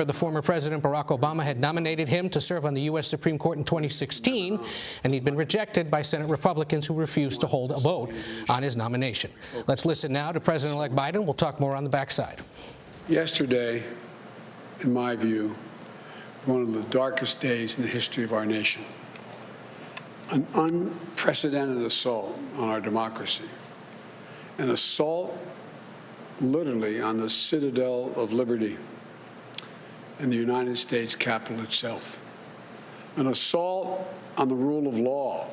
The former President Barack Obama had nominated him to serve on the U.S. Supreme Court in 2016, and he'd been rejected by Senate Republicans who refused to hold a vote on his nomination. Let's listen now to President-elect Biden. We'll talk more on the backside. Yesterday, in my view, one of the darkest days in the history of our nation. An unprecedented assault on our democracy. An assault literally on the citadel of liberty in the United States Capitol itself. An assault on the rule of law.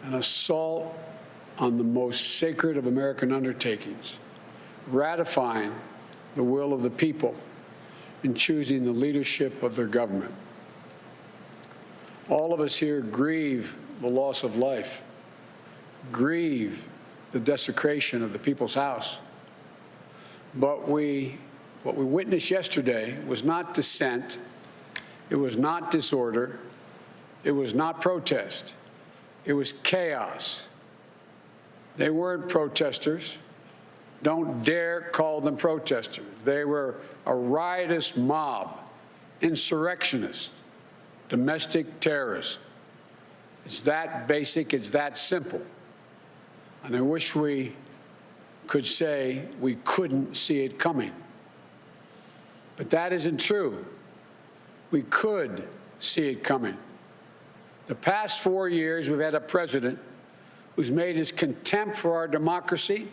An assault on the most sacred of American undertakings, ratifying the will of the people in choosing the leadership of their government. All of us here grieve the loss of life, grieve the desecration of the people's house. But what we witnessed yesterday was not dissent, it was not disorder, it was not protest, it was chaos. They weren't protesters. Don't dare call them protesters. They were a riotous mob, insurrectionists, domestic terrorists. It's that basic, it's that simple. And I wish we could say we couldn't see it coming. But that isn't true. We could see it coming. The past 4 years, we've had a president who's made his contempt for our democracy,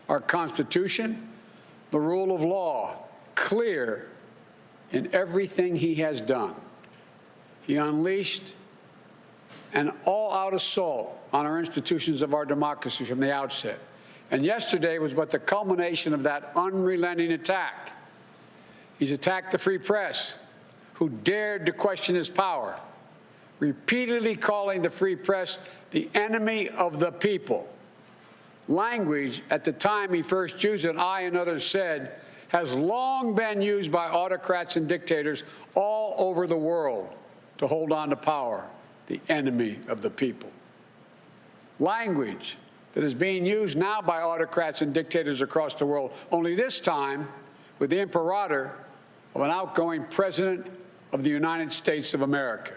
our Constitution, the rule of law, clear in everything he has done. He unleashed an all-out assault on our institutions of our democracy from the outset. And yesterday was but the culmination of that unrelenting attack. He's attacked the free press, who dared to question his power, repeatedly calling the free press the enemy of the people. Language at the time he first used it, I and others said, has long been used by autocrats and dictators all over the world to hold on to power, the enemy of the people. Language that is being used now by autocrats and dictators across the world, only this time with the imperator of an outgoing president of the United States of America.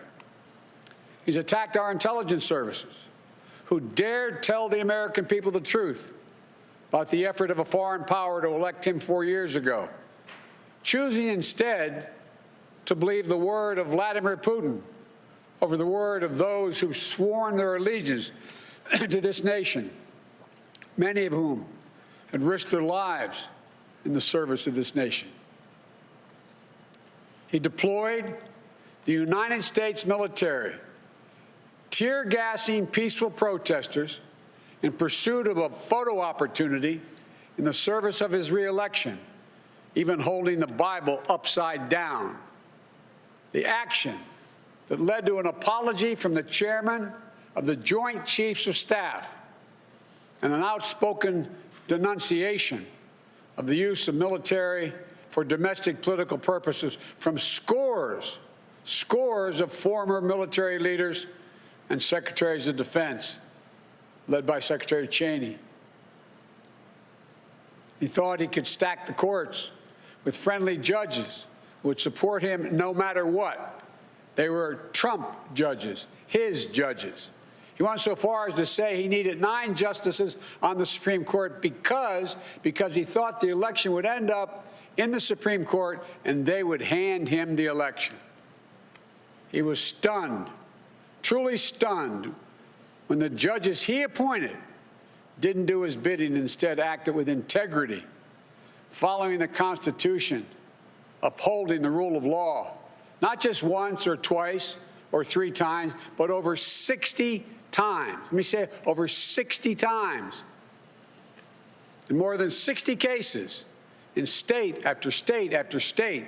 He's attacked our intelligence services, who dared tell the American people the truth about the effort of a foreign power to elect him 4 years ago, choosing instead to believe the word of Vladimir Putin over the word of those who've sworn their allegiance to this nation, many of whom had risked their lives in the service of this nation. He deployed the United States military, tear-gassing peaceful protesters in pursuit of a photo opportunity in the service of his re-election, even holding the Bible upside down. The action that led to an apology from the chairman of the Joint Chiefs of Staff and an outspoken denunciation of the use of military for domestic political purposes from scores of former military leaders and secretaries of defense, led by Secretary Cheney. He thought he could stack the courts with friendly judges who would support him no matter what. They were Trump judges, his judges. He went so far as to say he needed 9 justices on the Supreme Court because he thought the election would end up in the Supreme Court and they would hand him the election. He was stunned, truly stunned, when the judges he appointed didn't do his bidding, instead acted with integrity, following the Constitution, upholding the rule of law, not just once or twice or 3 times, but over 60 times. Let me say it, over 60 times. In more than 60 cases, in state after state after state.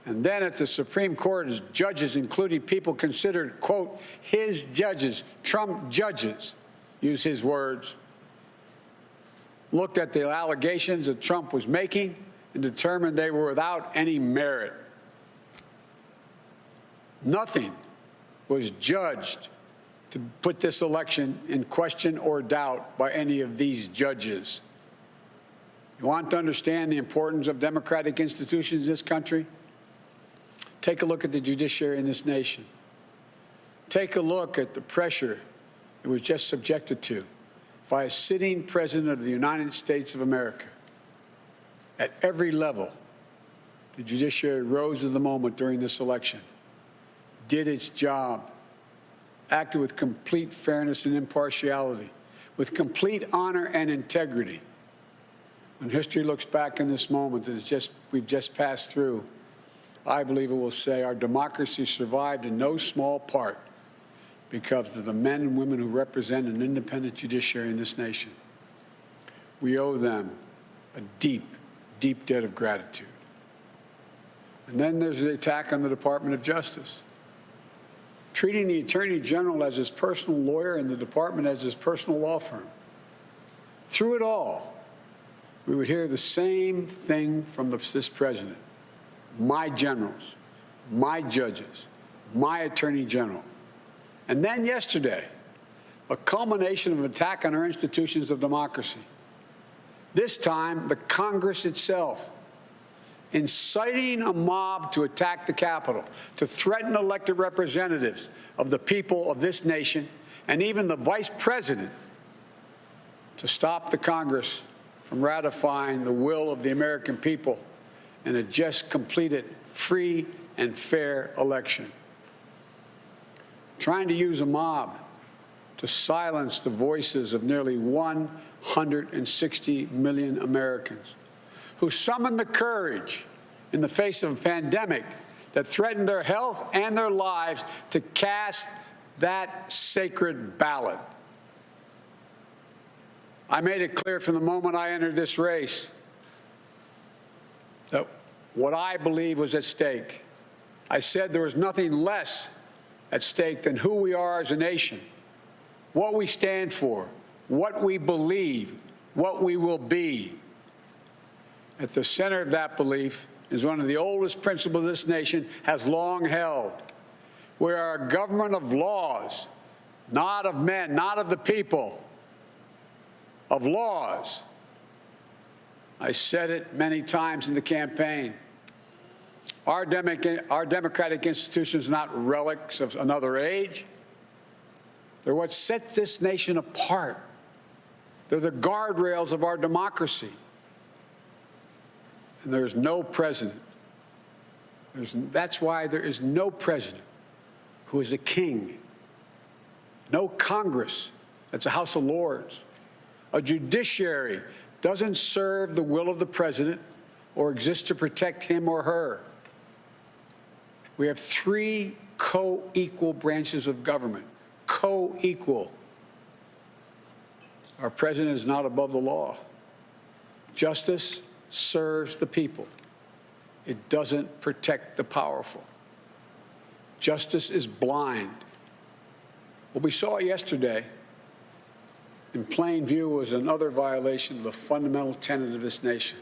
And then at the Supreme Court, as judges, including people considered, quote, his judges, Trump judges, use his words, looked at the allegations that Trump was making and determined they were without any merit. Nothing was judged to put this election in question or doubt by any of these judges. You want to understand the importance of democratic institutions in this country? Take a look at the judiciary in this nation. Take a look at the pressure it was just subjected to by a sitting president of the United States of America. At every level, the judiciary rose to the moment during this election, did its job, acted with complete fairness and impartiality, with complete honor and integrity. When history looks back in this moment that we've just passed through, I believe it will say our democracy survived in no small part because of the men and women who represent an independent judiciary in this nation. We owe them a deep, deep debt of gratitude. And then there's the attack on the Department of Justice, treating the Attorney General as his personal lawyer and the department as his personal law firm. Through it all, we would hear the same thing from this president. My generals, my judges, my Attorney General. And then yesterday, a culmination of an attack on our institutions of democracy. This time, the Congress itself, inciting a mob to attack the Capitol, to threaten elected representatives of the people of this nation, and even the Vice President to stop the Congress from ratifying the will of the American people in a just completed free and fair election. Trying to use a mob to silence the voices of nearly 160 million Americans who summoned the courage in the face of a pandemic that threatened their health and their lives to cast that sacred ballot. I made it clear from the moment I entered this race that what I believe was at stake. I said there was nothing less at stake than who we are as a nation, what we stand for, what we believe, what we will be. At the center of that belief is one of the oldest principles this nation has long held. We are a government of laws, not of men, not of the people, of laws. I said it many times in the campaign. Our democratic institutions are not relics of another age. They're what sets this nation apart. They're the guardrails of our democracy. And there's no president. That's why there is no president who is a king. No Congress that's a House of Lords. A judiciary doesn't serve the will of the president or exist to protect him or her. We have three co-equal branches of government, co-equal. Our president is not above the law. Justice serves the people. It doesn't protect the powerful. Justice is blind. What we saw yesterday in plain view was another violation of the fundamental tenet of this nation.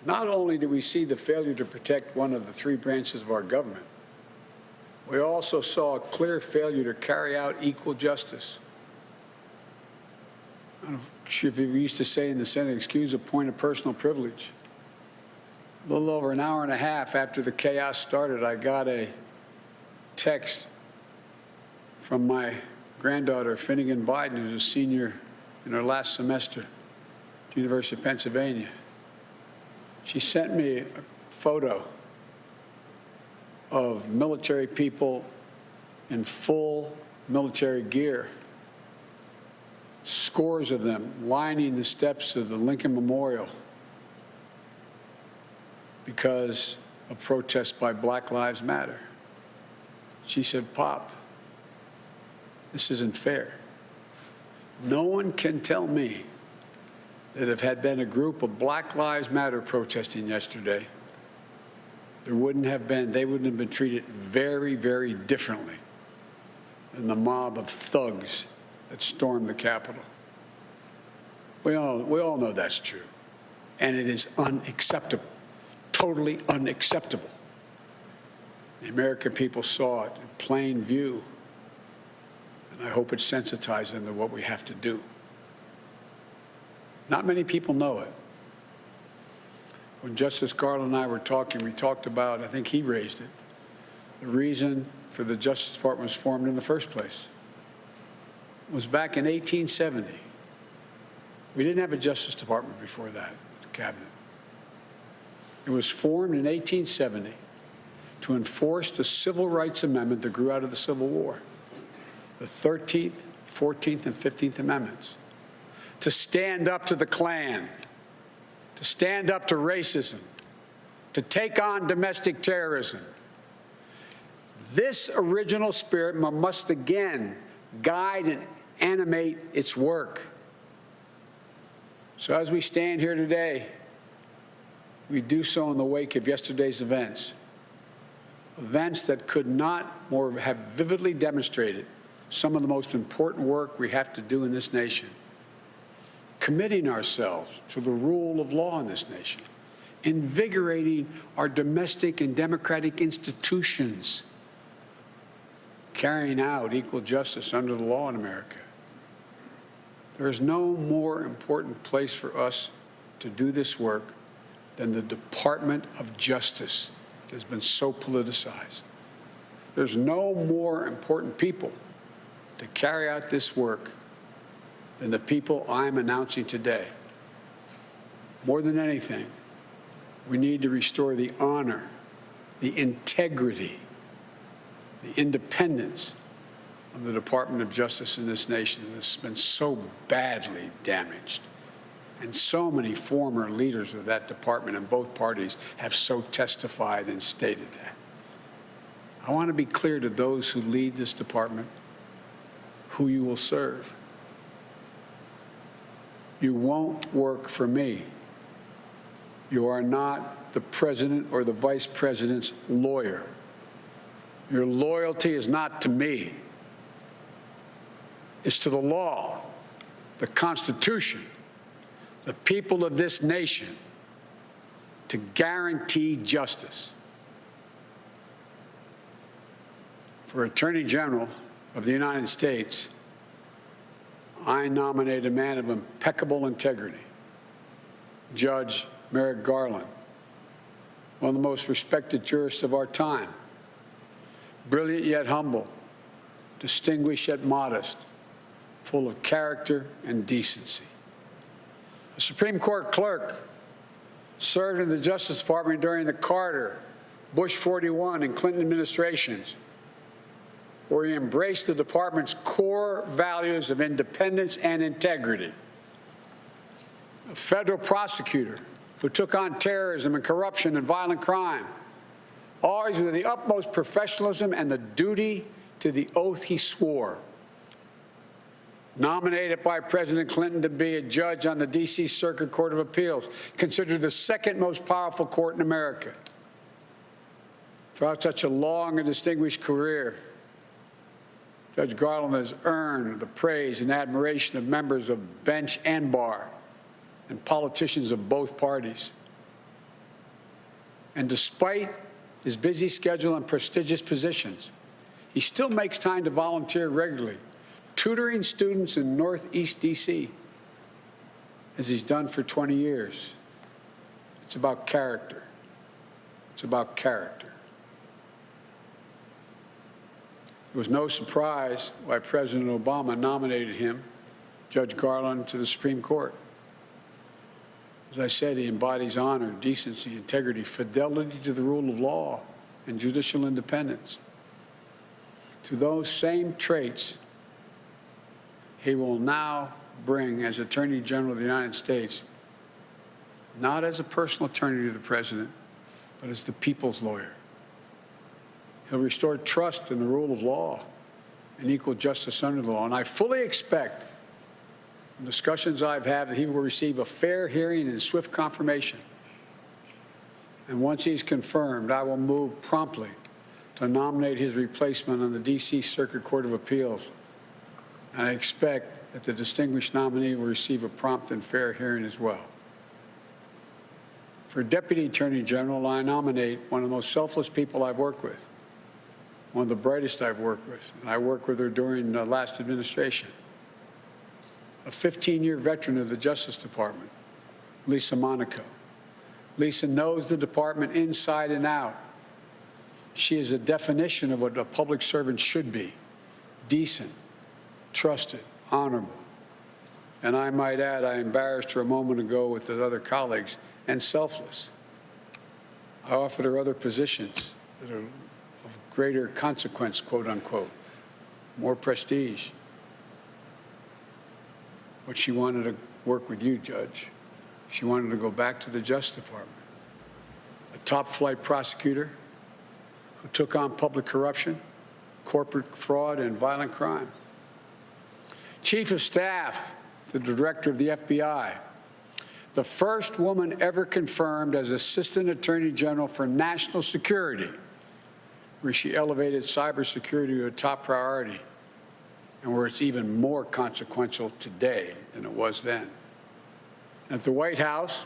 Not only did we see the failure to protect one of the three branches of our government, we also saw a clear failure to carry out equal justice. I don't know if you used to say in the Senate, excuse a point of personal privilege. A little over an hour and a half after the chaos started, I got a text from my granddaughter, Finnegan Biden, who's a senior in her last semester at the University of Pennsylvania. She sent me a photo of military people in full military gear, scores of them lining the steps of the Lincoln Memorial because of protests by Black Lives Matter. She said, "Pop, this isn't fair. No one can tell me that if had been a group of Black Lives Matter protesting yesterday, they wouldn't have been treated very, very differently than the mob of thugs that stormed the Capitol." We all know that's true. And it is unacceptable, totally unacceptable. The American people saw it in plain view. And I hope it sensitized them to what we have to do. Not many people know it. When Justice Garland and I were talking, we talked about, I think he raised it, the reason for the Justice Department was formed in the first place. It was back in 1870. We didn't have a Justice Department before that, the cabinet. It was formed in 1870 to enforce the Civil Rights Amendment that grew out of the Civil War, the 13th, 14th, and 15th Amendments, to stand up to the Klan, to stand up to racism, to take on domestic terrorism. This original spirit must again guide and animate its work. So as we stand here today, we do so in the wake of yesterday's events that could not more have vividly demonstrated some of the most important work we have to do in this nation. Committing ourselves to the rule of law in this nation, invigorating our domestic and democratic institutions, carrying out equal justice under the law in America. There is no more important place for us to do this work than the Department of Justice that has been so politicized. There's no more important people to carry out this work than the people I'm announcing today. More than anything, we need to restore the honor, the integrity, the independence of the Department of Justice in this nation that's been so badly damaged. And so many former leaders of that department in both parties have so testified and stated that. I want to be clear to those who lead this department who you will serve. You won't work for me. You are not the president or the vice president's lawyer. Your loyalty is not to me. It's to the law, the Constitution, the people of this nation, to guarantee justice. For Attorney General of the United States, I nominate a man of impeccable integrity, Judge Merrick Garland, one of the most respected jurists of our time, brilliant yet humble, distinguished yet modest, full of character and decency. A Supreme Court clerk, served in the Justice Department during the Carter, Bush 41, and Clinton administrations, where he embraced the department's core values of independence and integrity. A federal prosecutor who took on terrorism and corruption and violent crime, always with the utmost professionalism and the duty to the oath he swore. Nominated by President Clinton to be a judge on the D.C. Circuit Court of Appeals, considered the second most powerful court in America. Throughout such a long and distinguished career, Judge Garland has earned the praise and admiration of members of bench and bar and politicians of both parties. And despite his busy schedule and prestigious positions, he still makes time to volunteer regularly, tutoring students in Northeast D.C., as he's done for 20 years. It's about character. It's about character. It was no surprise why President Obama nominated him, Judge Garland, to the Supreme Court. As I said, he embodies honor, decency, integrity, fidelity to the rule of law, and judicial independence. To those same traits, he will now bring, as Attorney General of the United States, not as a personal attorney to the president, but as the people's lawyer. He'll restore trust in the rule of law and equal justice under the law. And I fully expect, in discussions I've had, that he will receive a fair hearing and swift confirmation. And once he's confirmed, I will move promptly to nominate his replacement on the D.C. Circuit Court of Appeals. And I expect that the distinguished nominee will receive a prompt and fair hearing as well. For Deputy Attorney General, I nominate one of the most selfless people I've worked with, one of the brightest I've worked with. And I worked with her during the last administration. A 15-year veteran of the Justice Department, Lisa Monaco, Lisa knows the department inside and out. She is a definition of what a public servant should be: decent, trusted, honorable. And I might add, I embarrassed her a moment ago with the other colleagues, and selfless. I offered her other positions that are of greater consequence, quote unquote, more prestige. But she wanted to work with you, Judge. She wanted to go back to the Justice Department. A top flight prosecutor who took on public corruption, corporate fraud, and violent crime. Chief of Staff to the Director of the FBI, the first woman ever confirmed as Assistant Attorney General for National Security, where she elevated cybersecurity to a top priority, and where it's even more consequential today than it was then. At the White House,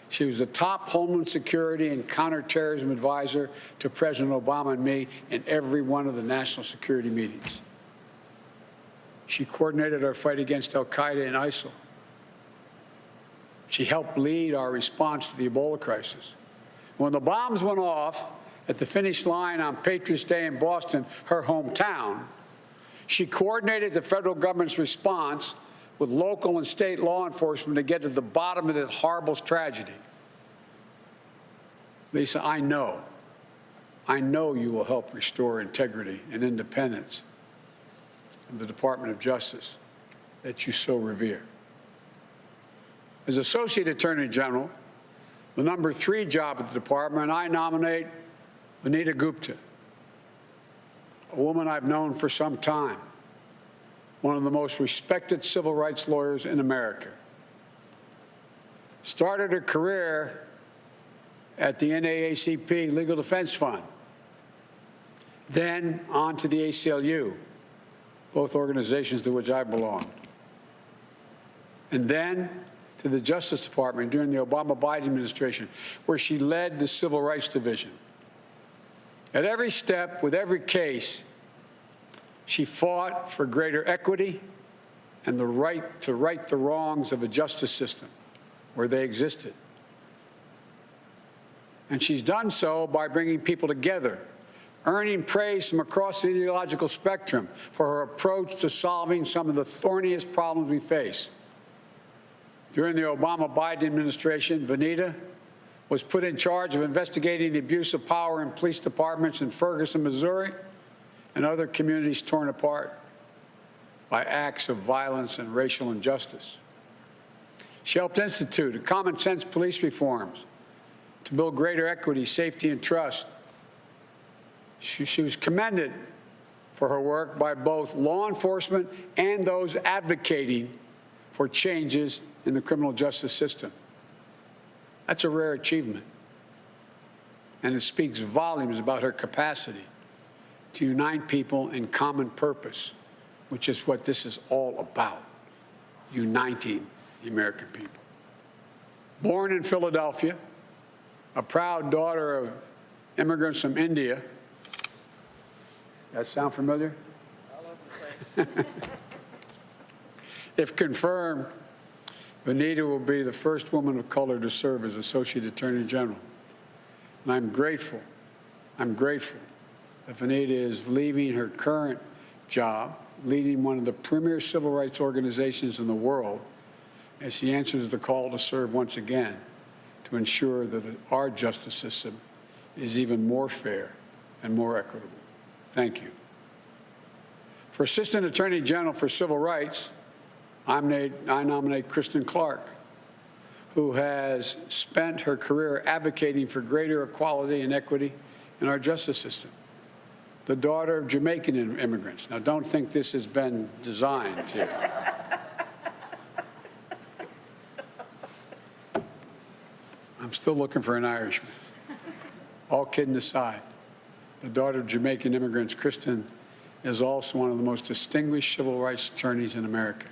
she was the top Homeland Security and counterterrorism advisor to President Obama and me in every one of the national security meetings. She coordinated our fight against al-Qaeda and ISIL. She helped lead our response to the Ebola crisis. When the bombs went off at the finish line on Patriots Day in Boston, her hometown, she coordinated the federal government's response with local and state law enforcement to get to the bottom of this horrible tragedy. Lisa, I know you will help restore integrity and independence of the Department of Justice that you so revere. As Associate Attorney General, the number 3 job at the department, I nominate Vanita Gupta, a woman I've known for some time, one of the most respected civil rights lawyers in America. Started her career at the NAACP Legal Defense Fund, then on to the ACLU, both organizations to which I belong, and then to the Justice Department during the Obama-Biden administration, where she led the Civil Rights Division. At every step, with every case, she fought for greater equity and the right to right the wrongs of a justice system where they existed. And she's done so by bringing people together, earning praise from across the ideological spectrum for her approach to solving some of the thorniest problems we face. During the Obama-Biden administration, Vanita was put in charge of investigating the abuse of power in police departments in Ferguson, Missouri, and other communities torn apart by acts of violence and racial injustice. She helped institute common sense police reforms to build greater equity, safety, and trust. She was commended for her work by both law enforcement and those advocating for changes in the criminal justice system. That's a rare achievement, and it speaks volumes about her capacity to unite people in common purpose, which is what this is all about, uniting the American people. Born in Philadelphia, a proud daughter of immigrants from India. That sound familiar? If confirmed, Vanita will be the first woman of color to serve as Associate Attorney General. And I'm grateful that Vanita is leaving her current job, leading one of the premier civil rights organizations in the world, as she answers the call to serve once again to ensure that our justice system is even more fair and more equitable. Thank you. For Assistant Attorney General for Civil Rights, I nominate Kristen Clarke, who has spent her career advocating for greater equality and equity in our justice system. The daughter of Jamaican immigrants. Now, don't think this has been designed here. I'm still looking for an Irishman. All kidding aside, the daughter of Jamaican immigrants, Kristen, is also one of the most distinguished civil rights attorneys in America.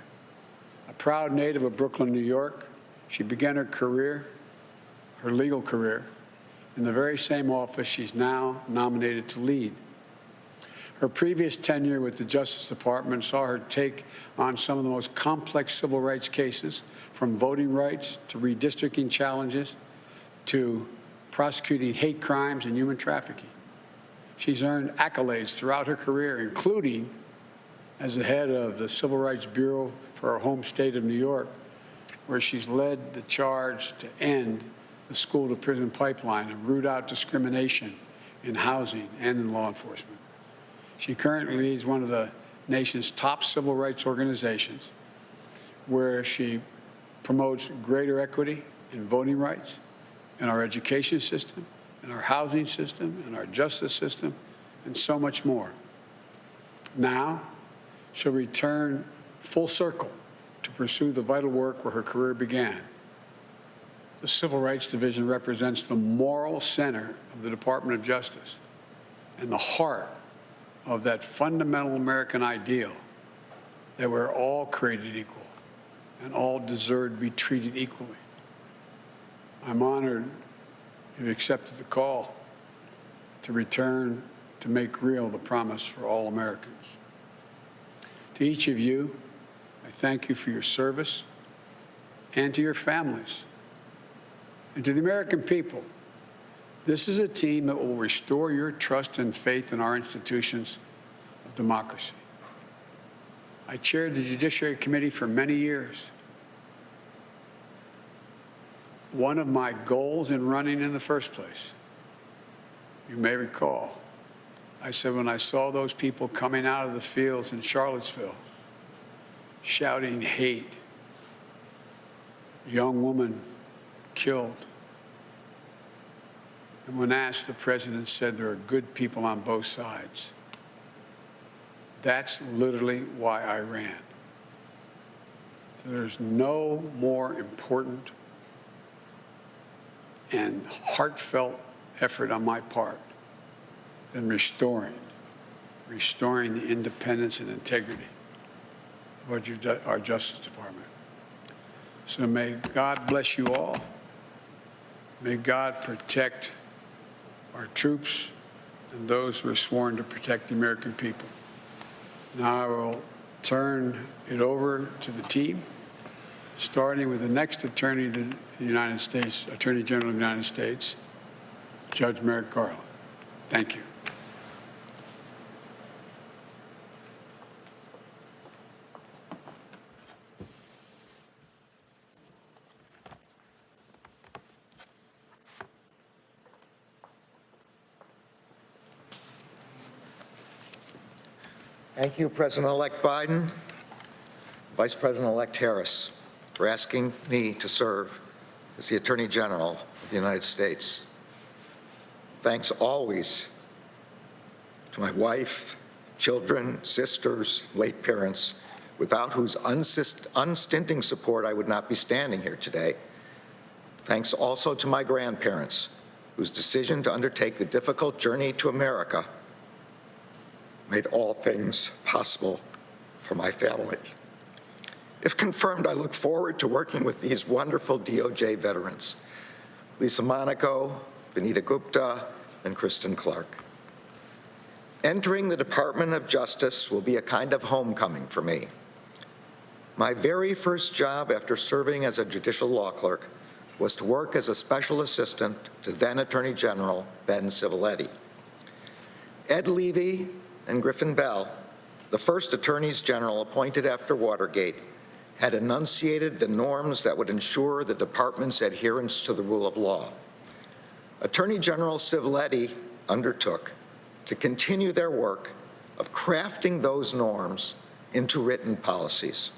A proud native of Brooklyn, New York, she began her career, her legal career, in the very same office she's now nominated to lead. Her previous tenure with the Justice Department saw her take on some of the most complex civil rights cases, from voting rights to redistricting challenges to prosecuting hate crimes and human trafficking. She's earned accolades throughout her career, including as the head of the Civil Rights Bureau for her home state of New York, where she's led the charge to end the school-to-prison pipeline and root out discrimination in housing and in law enforcement. She currently leads one of the nation's top civil rights organizations, where she promotes greater equity in voting rights, in our education system, in our housing system, in our justice system, and so much more. Now, she'll return full circle to pursue the vital work where her career began. The Civil Rights Division represents the moral center of the Department of Justice and the heart of that fundamental American ideal that we're all created equal and all deserve to be treated equally. I'm honored you've accepted the call to return to make real the promise for all Americans. To each of you, I thank you for your service, and to your families. And to the American people, this is a team that will restore your trust and faith in our institutions of democracy. I chaired the Judiciary Committee for many years. One of my goals in running in the first place, you may recall, I said when I saw those people coming out of the fields in Charlottesville, shouting hate, young woman killed. And when asked, the president said there are good people on both sides. That's literally why I ran. So there's no more important and heartfelt effort on my part than restoring the independence and integrity of our Justice Department. So may God bless you all. May God protect our troops and those who are sworn to protect the American people. Now I will turn it over to the team, starting with the next Attorney of the United States, Attorney General of the United States, Judge Merrick Garland. Thank you. Thank you, President-elect Biden, Vice President-elect Harris, for asking me to serve as the Attorney General of the United States. Thanks always to my wife, children, sisters, late parents, without whose unstinting support I would not be standing here today. Thanks also to my grandparents, whose decision to undertake the difficult journey to America made all things possible for my family. If confirmed, I look forward to working with these wonderful DOJ veterans, Lisa Monaco, Vanita Gupta, and Kristen Clarke. Entering the Department of Justice will be a kind of homecoming for me. My very first job after serving as a judicial law clerk was to work as a special assistant to then Attorney General Ben Civiletti. Ed Levy and Griffin Bell, the first attorneys general appointed after Watergate, had enunciated the norms that would ensure the department's adherence to the rule of law. Attorney General Civiletti undertook to continue their work of crafting those norms into written policies.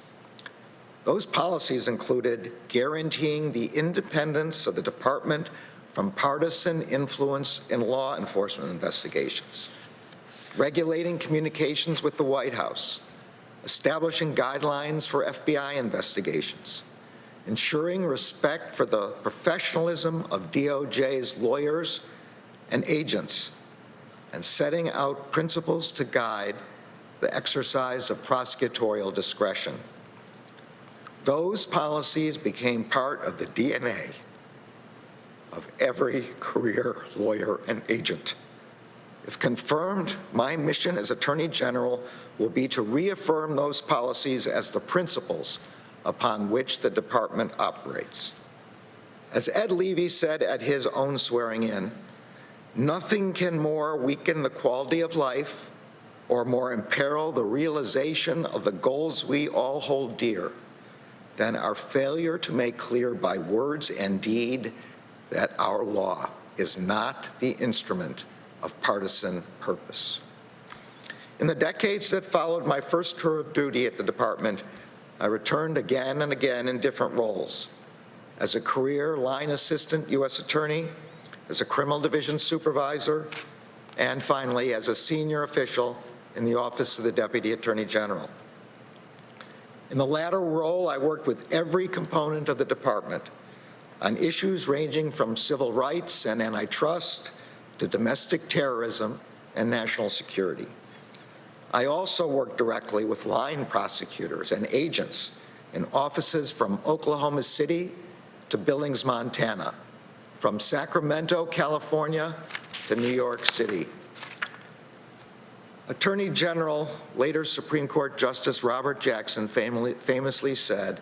Those policies included guaranteeing the independence of the department from partisan influence in law enforcement investigations, regulating communications with the White House, establishing guidelines for FBI investigations, ensuring respect for the professionalism of DOJ's lawyers and agents, and setting out principles to guide the exercise of prosecutorial discretion. Those policies became part of the DNA of every career lawyer and agent. If confirmed, my mission as Attorney General will be to reaffirm those policies as the principles upon which the department operates. As Ed Levy said at his own swearing in, nothing can more weaken the quality of life or more imperil the realization of the goals we all hold dear than our failure to make clear by words and deed that our law is not the instrument of partisan purpose. In the decades that followed my first tour of duty at the department, I returned again and again in different roles. As a career line assistant U.S. attorney, as a criminal division supervisor, and finally as a senior official in the Office of the Deputy Attorney General. In the latter role, I worked with every component of the department on issues ranging from civil rights and antitrust to domestic terrorism and national security. I also worked directly with line prosecutors and agents in offices from Oklahoma City to Billings, Montana, from Sacramento, California to New York City. Attorney General, later Supreme Court Justice Robert Jackson famously said,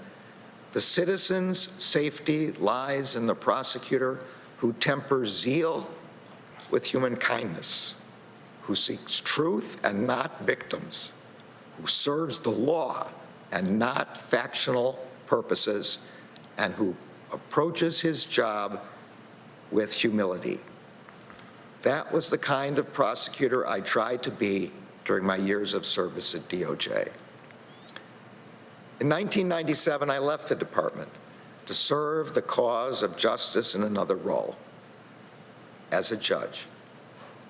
"The citizen's safety lies in the prosecutor who tempers zeal with human kindness, who seeks truth and not victims, who serves the law and not factional purposes, and who approaches his job with humility." That was the kind of prosecutor I tried to be during my years of service at DOJ. In 1997, I left the department to serve the cause of justice in another role. As a judge,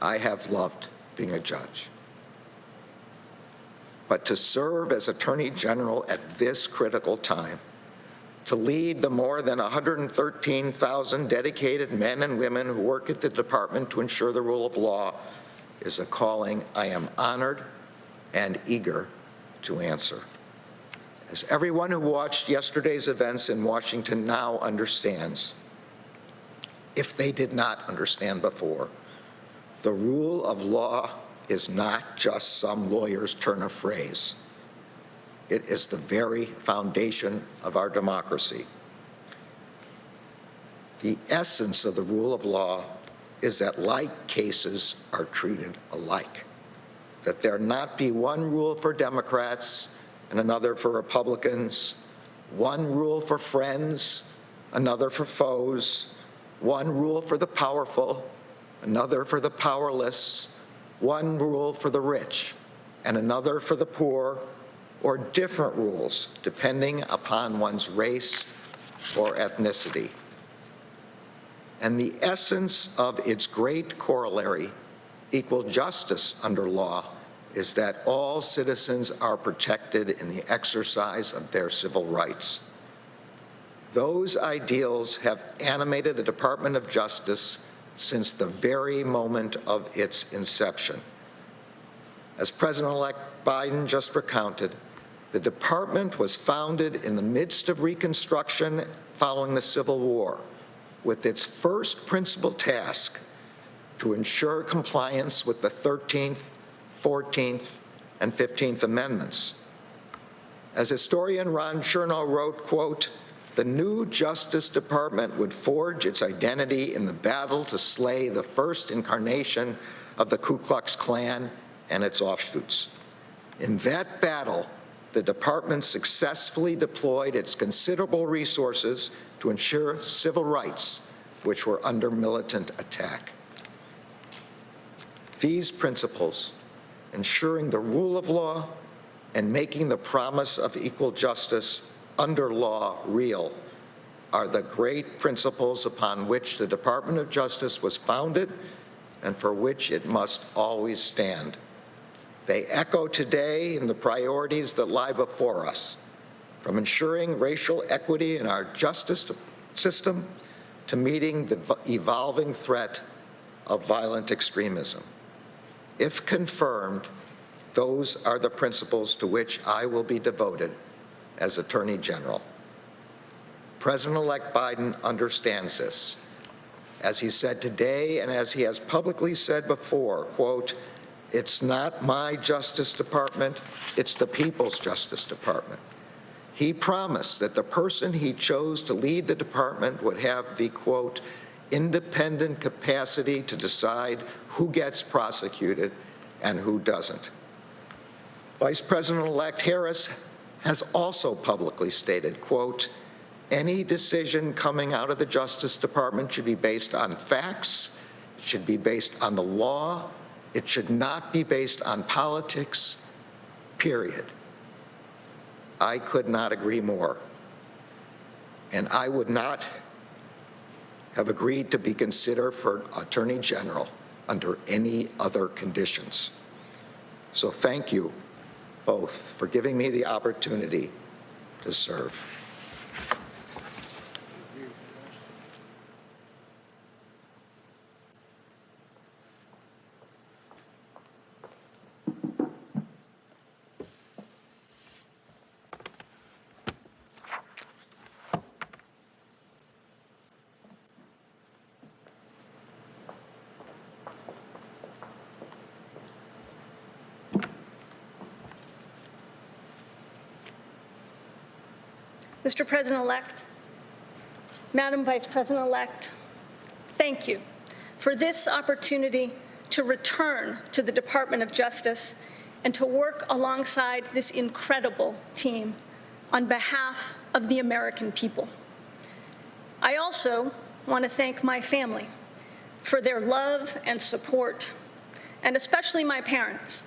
I have loved being a judge. But to serve as Attorney General at this critical time, to lead the more than 113,000 dedicated men and women who work at the department to ensure the rule of law is a calling I am honored and eager to answer. As everyone who watched yesterday's events in Washington now understands, if they did not understand before, the rule of law is not just some lawyer's turn of phrase. It is the very foundation of our democracy. The essence of the rule of law is that like cases are treated alike, that there not be one rule for Democrats and another for Republicans, one rule for friends, another for foes, one rule for the powerful, another for the powerless, one rule for the rich and another for the poor, or different rules depending upon one's race or ethnicity. And the essence of its great corollary, equal justice under law, is that all citizens are protected in the exercise of their civil rights. Those ideals have animated the Department of Justice since the very moment of its inception. As President-elect Biden just recounted, the department was founded in the midst of Reconstruction following the Civil War, with its first principal task to ensure compliance with the 13th, 14th, and 15th Amendments. As historian Ron Chernow wrote, quote, "The new Justice Department would forge its identity in the battle to slay the first incarnation of the Ku Klux Klan and its offshoots. In that battle, the department successfully deployed its considerable resources to ensure civil rights, which were under militant attack." These principles, ensuring the rule of law and making the promise of equal justice under law real, are the great principles upon which the Department of Justice was founded and for which it must always stand. They echo today in the priorities that lie before us, from ensuring racial equity in our justice system to meeting the evolving threat of violent extremism. If confirmed, those are the principles to which I will be devoted as Attorney General. President-elect Biden understands this. As he said today and as he has publicly said before, quote, "It's not my Justice Department, it's the people's Justice Department. He promised that the person he chose to lead the department would have the, quote, independent capacity to decide who gets prosecuted and who doesn't. Vice President-elect Harris has also publicly stated, quote, any decision coming out of the Justice Department should be based on facts, it should be based on the law, it should not be based on politics, period. I could not agree more. And I would not have agreed to be considered for Attorney General under any other conditions. So thank you both for giving me the opportunity to serve. Mr. President-elect, Madam Vice President-elect, thank you for this opportunity to return to the Department of Justice and to work alongside this incredible team on behalf of the American people. I also want to thank my family for their love and support, and especially my parents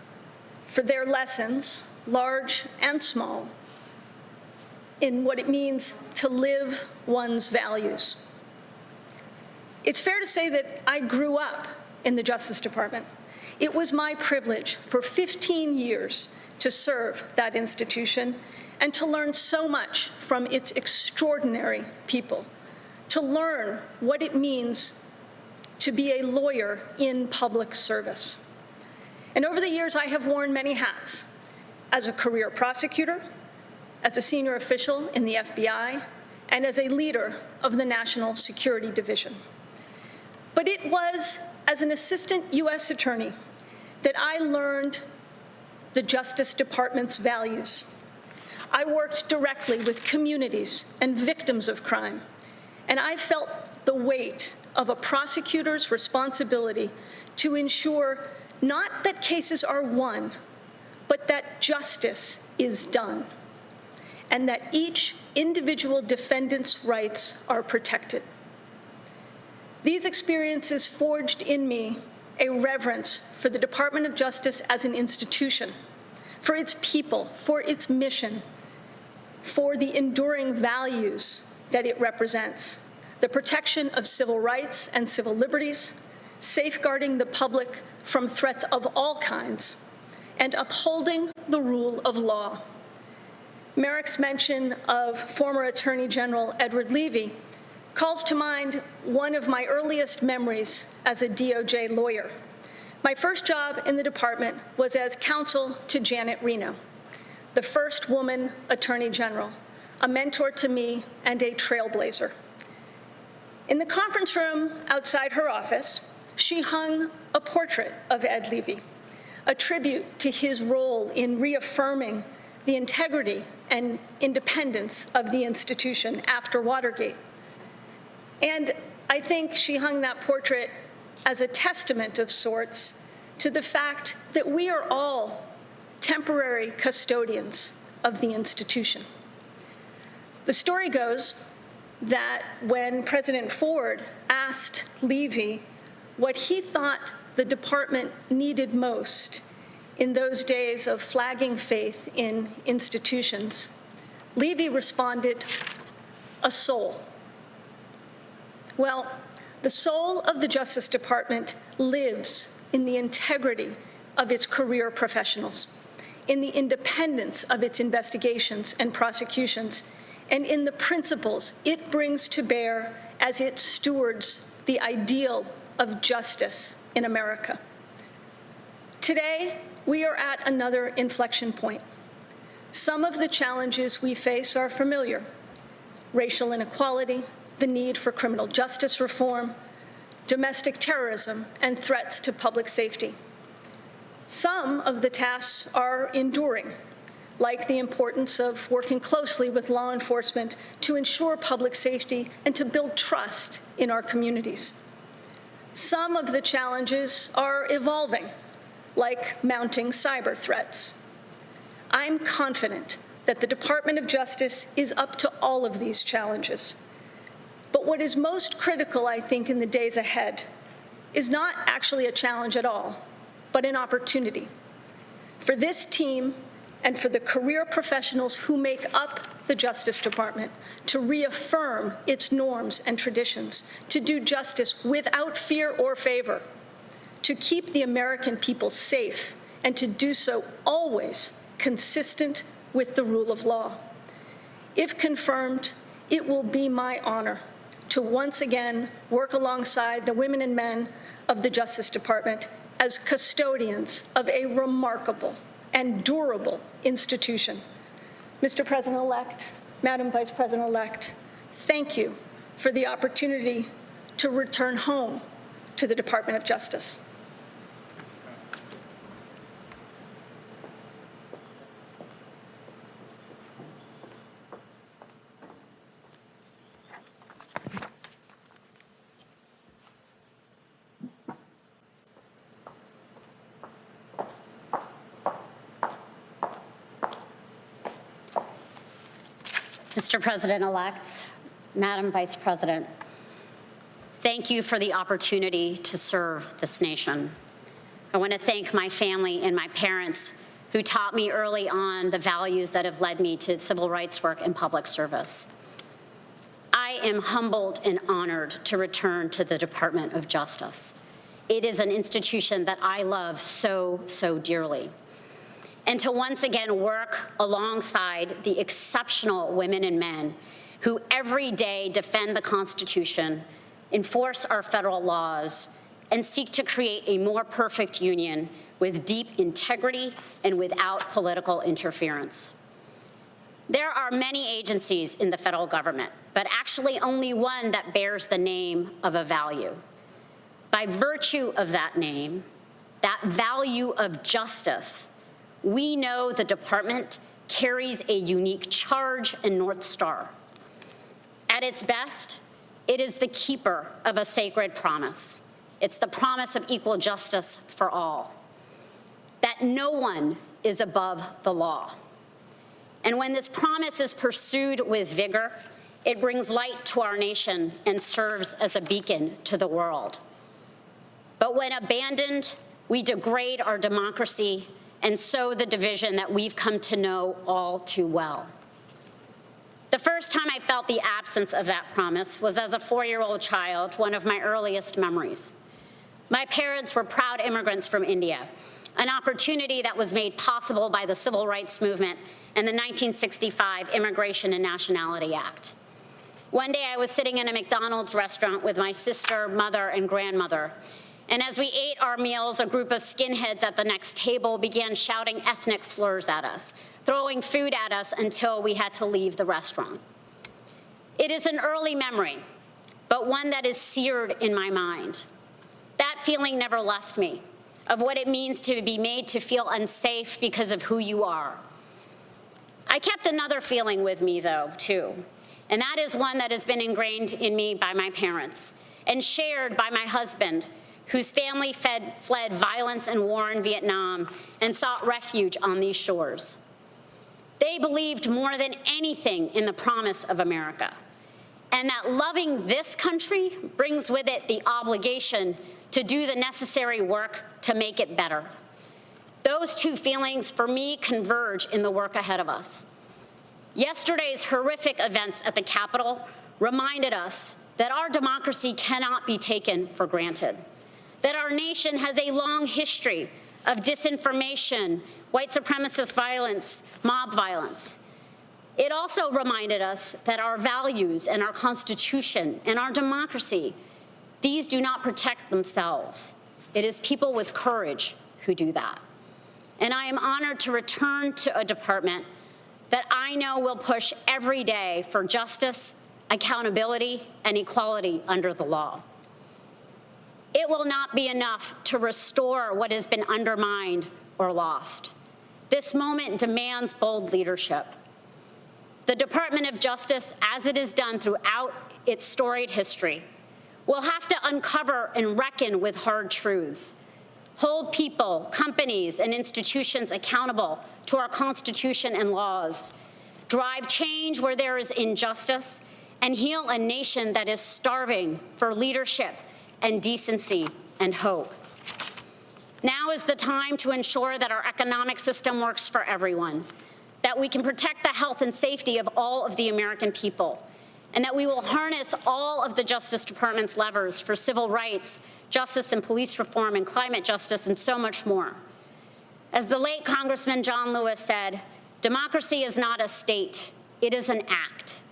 for their lessons, large and small, in what it means to live one's values. It's fair to say that I grew up in the Justice Department. It was my privilege for 15 years to serve that institution and to learn so much from its extraordinary people, to learn what it means to be a lawyer in public service. And over the years, I have worn many hats: as a career prosecutor, as a senior official in the FBI, and as a leader of the National Security Division. But it was as an assistant U.S. attorney that I learned the Justice Department's values. I worked directly with communities and victims of crime, and I felt the weight of a prosecutor's responsibility to ensure not that cases are won, but that justice is done, and that each individual defendant's rights are protected. These experiences forged in me a reverence for the Department of Justice as an institution, for its people, for its mission, for the enduring values that it represents: the protection of civil rights and civil liberties, safeguarding the public from threats of all kinds, and upholding the rule of law. Merrick's mention of former Attorney General Edward Levy calls to mind one of my earliest memories as a DOJ lawyer. My first job in the department was as counsel to Janet Reno, the first woman Attorney General, a mentor to me and a trailblazer. In the conference room outside her office, she hung a portrait of Ed Levy, a tribute to his role in reaffirming the integrity and independence of the institution after Watergate. And I think she hung that portrait as a testament of sorts to the fact that we are all temporary custodians of the institution. The story goes that when President Ford asked Levy what he thought the department needed most in those days of flagging faith in institutions, Levy responded, "A soul." Well, the soul of the Justice Department lives in the integrity of its career professionals, in the independence of its investigations and prosecutions, and in the principles it brings to bear as it stewards the ideal of justice in America. Today, we are at another inflection point. Some of the challenges we face are familiar: racial inequality, the need for criminal justice reform, domestic terrorism, and threats to public safety. Some of the tasks are enduring, like the importance of working closely with law enforcement to ensure public safety and to build trust in our communities. Some of the challenges are evolving, like mounting cyber threats. I'm confident that the Department of Justice is up to all of these challenges. But what is most critical, I think, in the days ahead is not actually a challenge at all, but an opportunity for this team and for the career professionals who make up the Justice Department to reaffirm its norms and traditions, to do justice without fear or favor, to keep the American people safe, and to do so always consistent with the rule of law. If confirmed, it will be my honor to once again work alongside the women and men of the Justice Department as custodians of a remarkable and durable institution. Mr. President-elect, Madam Vice President-elect, thank you for the opportunity to return home to the Department of Justice. Mr. President-elect, Madam Vice President, thank you for the opportunity to serve this nation. I want to thank my family and my parents who taught me early on the values that have led me to civil rights work and public service. I am humbled and honored to return to the Department of Justice. It is an institution that I love so, so dearly. And to once again work alongside the exceptional women and men who every day defend the Constitution, enforce our federal laws, and seek to create a more perfect union with deep integrity and without political interference. There are many agencies in the federal government, but actually only one that bears the name of a value. By virtue of that name, that value of justice, we know the department carries a unique charge and North Star. At its best, it is the keeper of a sacred promise. It's the promise of equal justice for all, that no one is above the law. And when this promise is pursued with vigor, it brings light to our nation and serves as a beacon to the world. But when abandoned, we degrade our democracy and sow the division that we've come to know all too well. The first time I felt the absence of that promise was as a 4-year-old child, one of my earliest memories. My parents were proud immigrants from India, an opportunity that was made possible by the Civil Rights Movement and the 1965 Immigration and Nationality Act. One day I was sitting in a McDonald's restaurant with my sister, mother, and grandmother. And as we ate our meals, a group of skinheads at the next table began shouting ethnic slurs at us, throwing food at us until we had to leave the restaurant. It is an early memory, but one that is seared in my mind. That feeling never left me, of what it means to be made to feel unsafe because of who you are. I kept another feeling with me, though, too, and that is one that has been ingrained in me by my parents and shared by my husband, whose family fled violence and war in Vietnam and sought refuge on these shores. They believed more than anything in the promise of America, and that loving this country brings with it the obligation to do the necessary work to make it better. Those two feelings, for me, converge in the work ahead of us. Yesterday's horrific events at the Capitol reminded us that our democracy cannot be taken for granted, that our nation has a long history of disinformation, white supremacist violence, mob violence. It also reminded us that our values and our Constitution and our democracy, these do not protect themselves. It is people with courage who do that. And I am honored to return to a department that I know will push every day for justice, accountability, and equality under the law. It will not be enough to restore what has been undermined or lost. This moment demands bold leadership. The Department of Justice, as it has done throughout its storied history, will have to uncover and reckon with hard truths, hold people, companies, and institutions accountable to our Constitution and laws, drive change where there is injustice, and heal a nation that is starving for leadership and decency and hope. Now is the time to ensure that our economic system works for everyone, that we can protect the health and safety of all of the American people, and that we will harness all of the Justice Department's levers for civil rights, justice and police reform, and climate justice, and so much more. As the late Congressman John Lewis said, democracy is not a state, it is an act.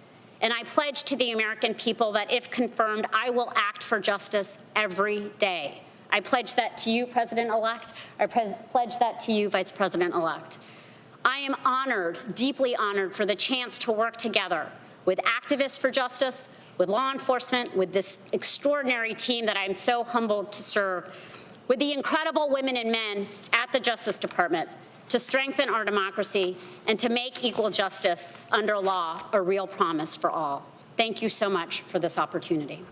And I pledge to the American people that if confirmed, I will act for justice every day. I pledge that to you, President-elect. I pledge that to you, Vice President-elect. I am honored, deeply honored, for the chance to work together with activists for justice, with law enforcement, with this extraordinary team that I'm so humbled to serve, with the incredible women and men at the Justice Department, to strengthen our democracy and to make equal justice under law a real promise for all. Thank you so much for this opportunity.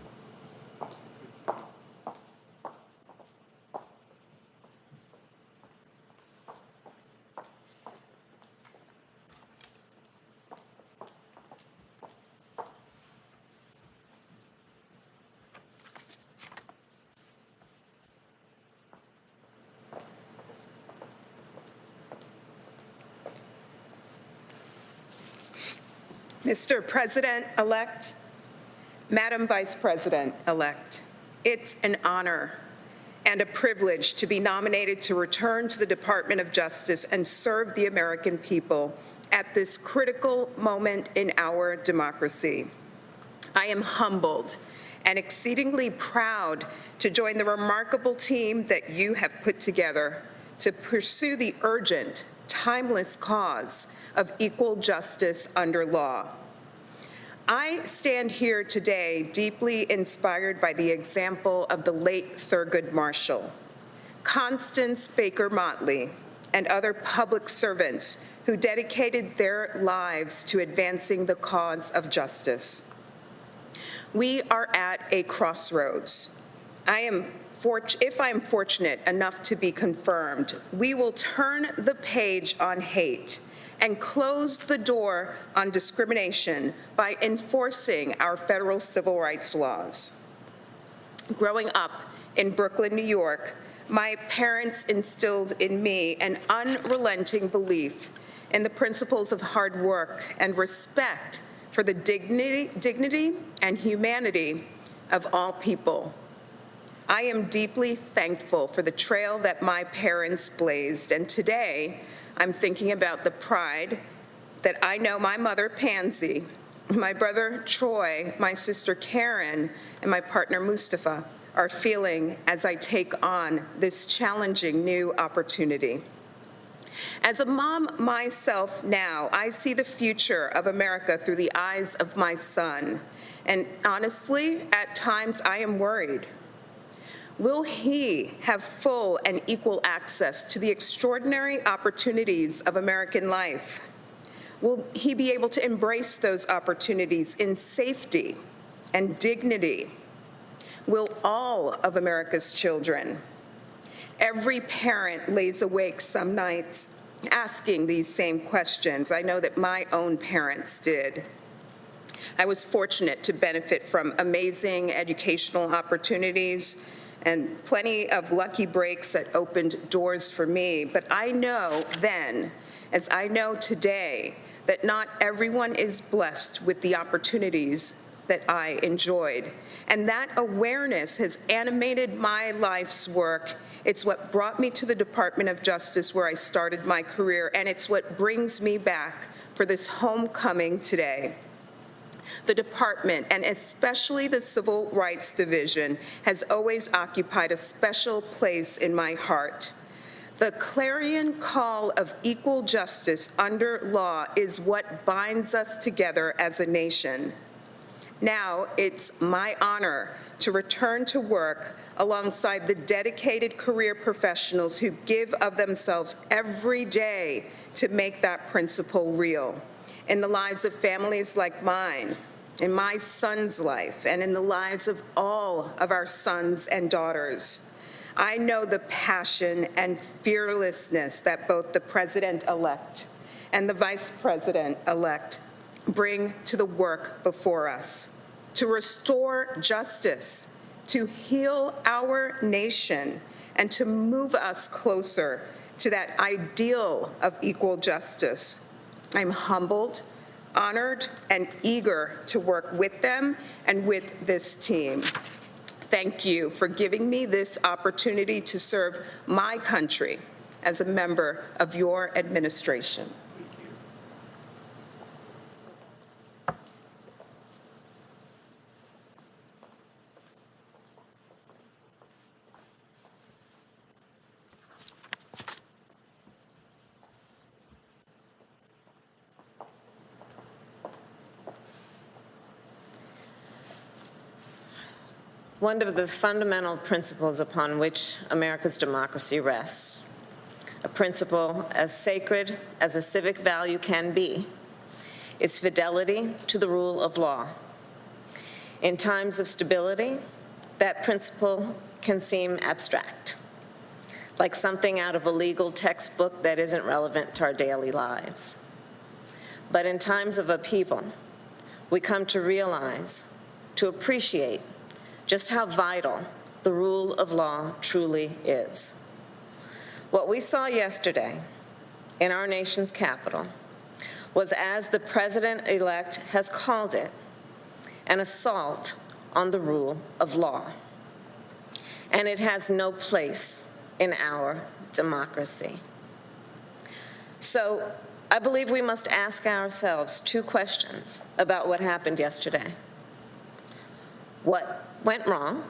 Mr. President-elect, Madam Vice President-elect, it's an honor and a privilege to be nominated to return to the Department of Justice and serve the American people at this critical moment in our democracy. I am humbled and exceedingly proud to join the remarkable team that you have put together to pursue the urgent, timeless cause of equal justice under law. I stand here today deeply inspired by the example of the late Thurgood Marshall, Constance Baker Motley, and other public servants who dedicated their lives to advancing the cause of justice. We are at a crossroads. If I am fortunate enough to be confirmed, we will turn the page on hate and close the door on discrimination by enforcing our federal civil rights laws. Growing up in Brooklyn, New York, my parents instilled in me an unrelenting belief in the principles of hard work and respect for the dignity and humanity of all people. I am deeply thankful for the trail that my parents blazed, and today I'm thinking about the pride that I know my mother, Pansy, my brother, Troy, my sister, Karen, and my partner, Mustafa, are feeling as I take on this challenging new opportunity. As a mom myself now, I see the future of America through the eyes of my son. And honestly, at times I am worried. Will he have full and equal access to the extraordinary opportunities of American life? Will he be able to embrace those opportunities in safety and dignity? Will all of America's children? Every parent lays awake some nights asking these same questions. I know that my own parents did. I was fortunate to benefit from amazing educational opportunities and plenty of lucky breaks that opened doors for me. But I know then, as I know today, that not everyone is blessed with the opportunities that I enjoyed. And that awareness has animated my life's work. It's what brought me to the Department of Justice, where I started my career, and it's what brings me back for this homecoming today. The department, and especially the Civil Rights Division, has always occupied a special place in my heart. The clarion call of equal justice under law is what binds us together as a nation. Now it's my honor to return to work alongside the dedicated career professionals who give of themselves every day to make that principle real in the lives of families like mine, in my son's life, and in the lives of all of our sons and daughters. I know the passion and fearlessness that both the President-elect and the Vice President-elect bring to the work before us, to restore justice, to heal our nation, and to move us closer to that ideal of equal justice. I'm humbled, honored, and eager to work with them and with this team. Thank you for giving me this opportunity to serve my country as a member of your administration. One of the fundamental principles upon which America's democracy rests, a principle as sacred as a civic value can be, is fidelity to the rule of law. In times of stability, that principle can seem abstract, like something out of a legal textbook that isn't relevant to our daily lives. But in times of upheaval, we come to realize, to appreciate, just how vital the rule of law truly is. What we saw yesterday in our nation's capital was, as the President-elect has called it, an assault on the rule of law. And it has no place in our democracy. So I believe we must ask ourselves two questions about what happened yesterday. What went wrong,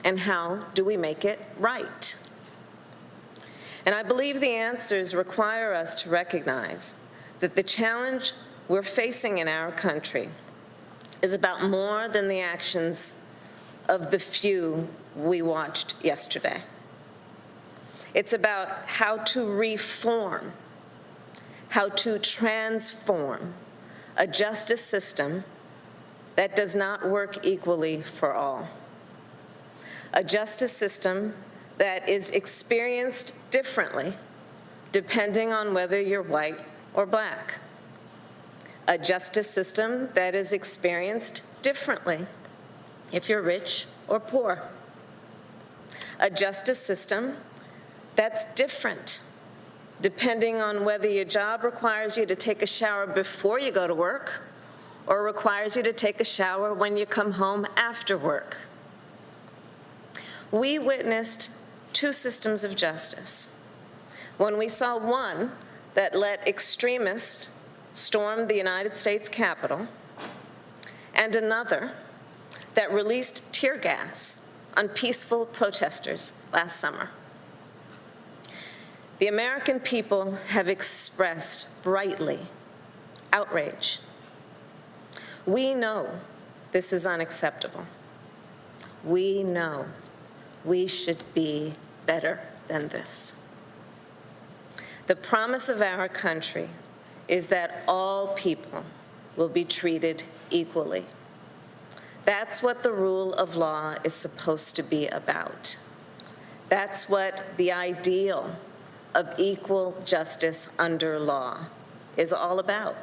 and how do we make it right? And I believe the answers require us to recognize that the challenge we're facing in our country is about more than the actions of the few we watched yesterday. It's about how to reform, how to transform a justice system that does not work equally for all. A justice system that is experienced differently depending on whether you're white or black. A justice system that is experienced differently if you're rich or poor. A justice system that's different depending on whether your job requires you to take a shower before you go to work or requires you to take a shower when you come home after work. We witnessed two systems of justice. When we saw one that let extremists storm the United States Capitol, and another that released tear gas on peaceful protesters last summer. The American people have expressed brightly outrage. We know this is unacceptable. We know we should be better than this. The promise of our country is that all people will be treated equally. That's what the rule of law is supposed to be about. That's what the ideal of equal justice under law is all about.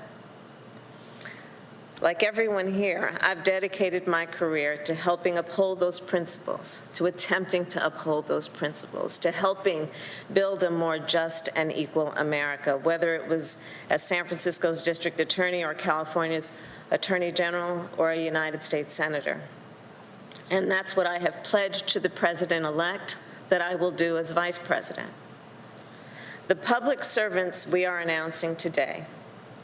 Like everyone here, I've dedicated my career to helping uphold those principles, to attempting to uphold those principles, to helping build a more just and equal America, whether it was as San Francisco's district attorney or California's attorney general or a United States senator. And that's what I have pledged to the President-elect that I will do as Vice President. The public servants we are announcing today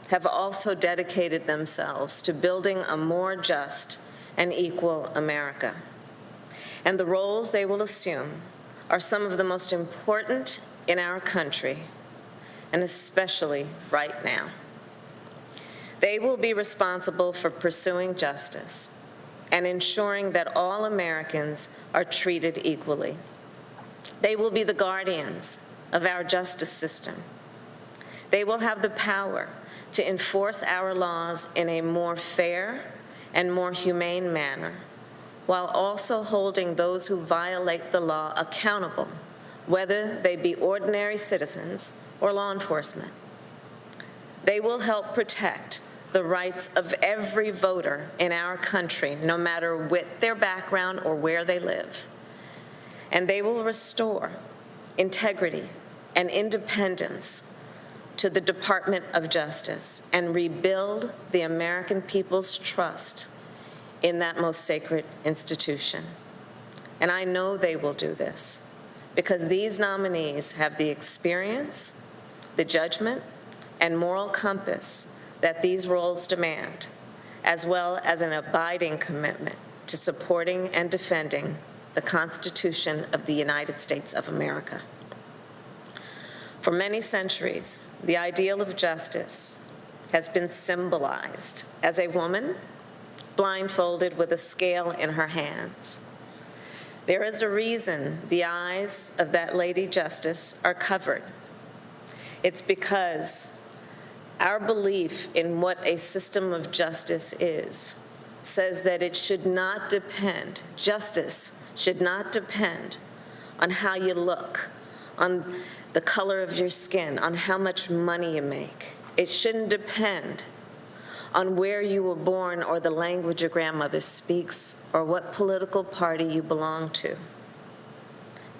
have also dedicated themselves to building a more just and equal America. And the roles they will assume are some of the most important in our country, and especially right now. They will be responsible for pursuing justice and ensuring that all Americans are treated equally. They will be the guardians of our justice system. They will have the power to enforce our laws in a more fair and more humane manner, while also holding those who violate the law accountable, whether they be ordinary citizens or law enforcement. They will help protect the rights of every voter in our country, no matter what their background or where they live. And they will restore integrity and independence to the Department of Justice and rebuild the American people's trust in that most sacred institution. And I know they will do this because these nominees have the experience, the judgment, and moral compass that these roles demand, as well as an abiding commitment to supporting and defending the Constitution of the United States of America. For many centuries, the ideal of justice has been symbolized as a woman blindfolded with a scale in her hands. There is a reason the eyes of that Lady Justice are covered. It's because our belief in what a system of justice is says that it should not depend, justice should not depend on how you look, on the color of your skin, on how much money you make. It shouldn't depend on where you were born or the language your grandmother speaks or what political party you belong to.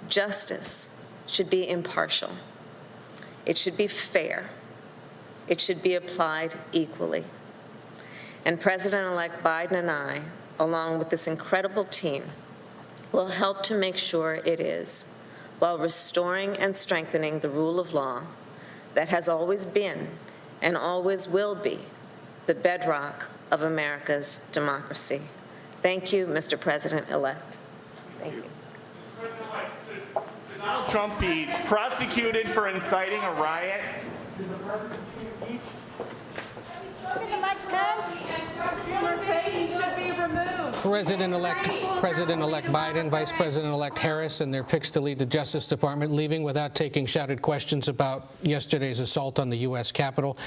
Justice should be impartial. It should be fair. It should be applied equally. And President-elect Biden and I, along with this incredible team, will help to make sure it is, while restoring and strengthening the rule of law that has always been and always will be the bedrock of America's democracy. Thank you, Mr. President-elect. Thank you. Should Donald Trump be prosecuted for inciting a riot? President-elect Biden, Vice President-elect Harris, and their picks to lead the Justice Department leaving without taking shouted questions about yesterday's assault on the U.S. Capitol.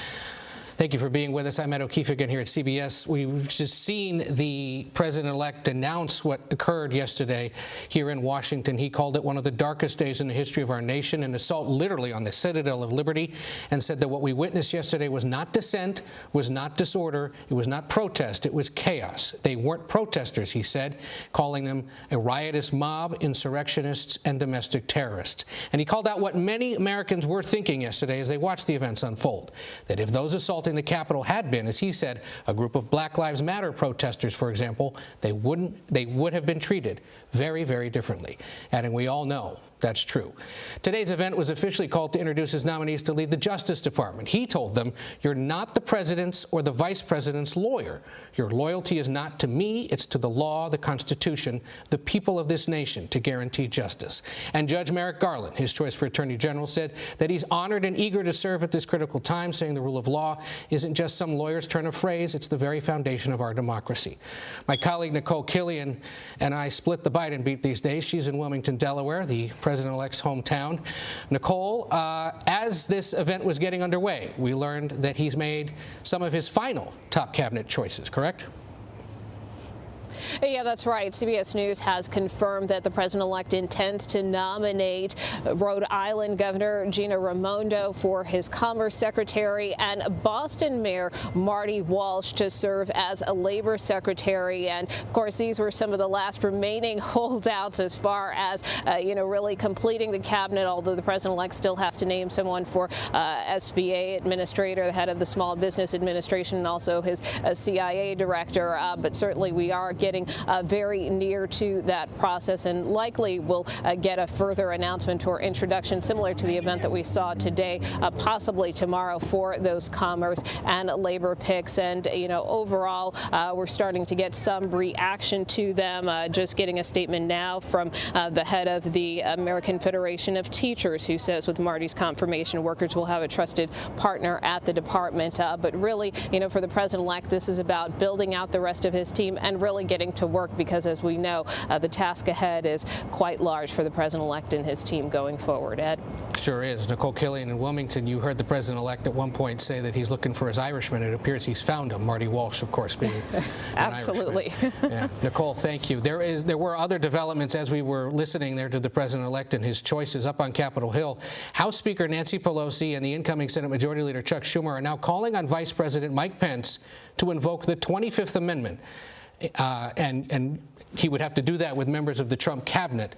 Thank you for being with us. I'm Ed O'Keefe again here at CBS. We've just seen the president-elect announce what occurred yesterday here in Washington. He called it one of the darkest days in the history of our nation, an assault literally on the citadel of liberty, and said that what we witnessed yesterday was not dissent, was not disorder, it was not protest, it was chaos. They weren't protesters, he said, calling them a riotous mob, insurrectionists, and domestic terrorists. And he called out what many Americans were thinking yesterday as they watched the events unfold, that if those assaults in the Capitol had been, as he said, a group of Black Lives Matter protesters, for example, they would have been treated very, very differently. Adding, we all know that's true. Today's event was officially called to introduce his nominees to lead the Justice Department. He told them, you're not the president's or the vice president's lawyer. Your loyalty is not to me, it's to the law, the Constitution, the people of this nation to guarantee justice. And Judge Merrick Garland, his choice for Attorney General, said that he's honored and eager to serve at this critical time, saying the rule of law isn't just some lawyer's turn of phrase, it's the very foundation of our democracy. My colleague Nicole Killian and I split the Biden beat these days. She's in Wilmington, Delaware, the President-elect's hometown. Nicole, as this event was getting underway, we learned that he's made some of his final top cabinet choices, correct? Yeah, that's right. CBS News has confirmed that the president-elect intends to nominate Rhode Island Governor Gina Raimondo for his Commerce Secretary and Boston Mayor Marty Walsh to serve as a Labor Secretary. And, of course, these were some of the last remaining holdouts as far as, really completing the cabinet, although the president-elect still has to name someone for SBA administrator, the head of the Small Business Administration, and also his CIA director. But certainly we are getting very near to that process, and likely will get a further announcement or introduction similar to the event that we saw today, possibly tomorrow, for those commerce and labor picks. And, you know, overall, we're starting to get some reaction to them. Just getting a statement now from the head of the American Federation of Teachers, who says with Marty's confirmation, workers will have a trusted partner at the department. But really, you know, for the president-elect, this is about building out the rest of his team and really getting to work, because as we know, the task ahead is quite large for the president-elect and his team going forward. Ed? Sure is. Nicole Killian in Wilmington, you heard the president-elect at one point say that he's looking for his Irishman. It appears he's found him. Marty Walsh, of course, being an Absolutely. Irishman. Yeah. Nicole, thank you. There were other developments as we were listening there to the president-elect and his choices up on Capitol Hill. House Speaker Nancy Pelosi and the incoming Senate Majority Leader Chuck Schumer are now calling on Vice President Mike Pence to invoke the 25th Amendment. And he would have to do that with members of the Trump cabinet.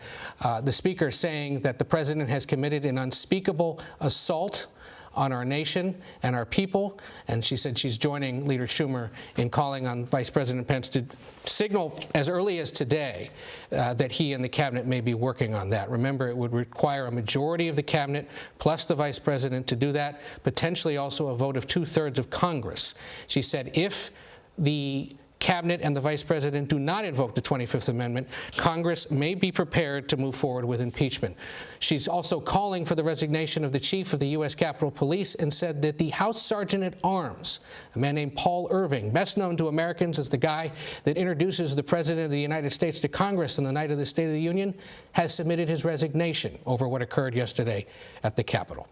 The speaker saying that the president has committed an unspeakable assault on our nation and our people, and she said she's joining Leader Schumer in calling on Vice President Pence to signal as early as today that he and the cabinet may be working on that. Remember, it would require a majority of the cabinet plus the vice president to do that, potentially also a vote of 2/3 of Congress. She said if the cabinet and the vice president do not invoke the 25th Amendment, Congress may be prepared to move forward with impeachment. She's also calling for the resignation of the chief of the U.S. Capitol Police and said that the House Sergeant at Arms, a man named Paul Irving, best known to Americans as the guy that introduces the President of the United States to Congress on the night of the State of the Union, has submitted his resignation over what occurred yesterday at the Capitol.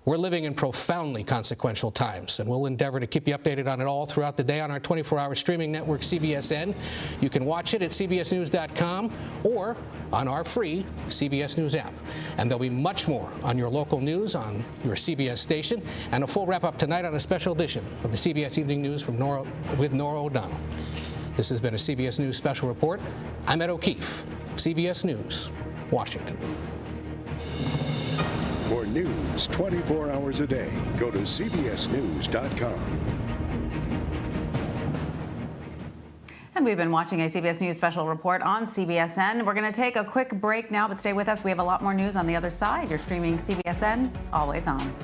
We're living in profoundly consequential times, and we'll endeavor to keep you updated on it all throughout the day on our 24-hour streaming network, CBSN. You can watch it at cbsnews.com or on our free CBS News app. And there'll be much more on your local news on your CBS station, and a full wrap-up tonight on a special edition of the CBS Evening News with Nora O'Donnell. This has been a CBS News Special Report. I'm Ed O'Keefe, CBS News, Washington. For news 24 hours a day, go to cbsnews.com. And we've been watching a CBS News Special Report on CBSN. We're going to take a quick break now, but stay with us. We have a lot more news on the other side. You're streaming CBSN, always on.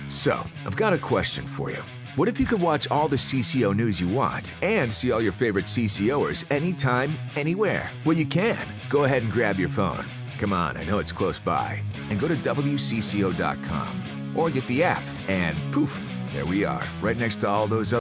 So, I've got a question for you. What if you could watch all the CCO news you want and see all your favorite CCOers anytime, anywhere? Well, you can. Go ahead and grab your phone. Come on, I know it's close by. And go to WCCO.com or get the app and poof, there we are, right next to all those other